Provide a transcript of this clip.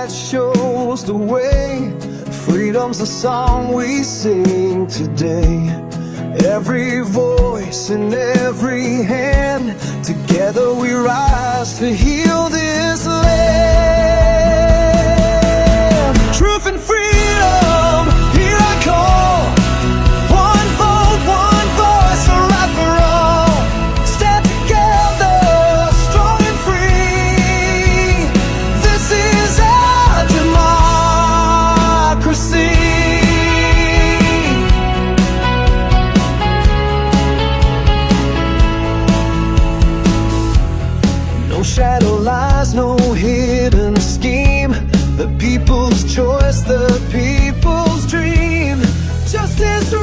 that shows the way. Freedom's the song we sing today. Every voice and every hand, together we rise to heal this land. Truth and freedom, here I call. One vote, one voice, a right for all. Stand together, strong and free. This is our democracy. No shadow lies, no hidden scheme. The people's choice, the people's dream. Justice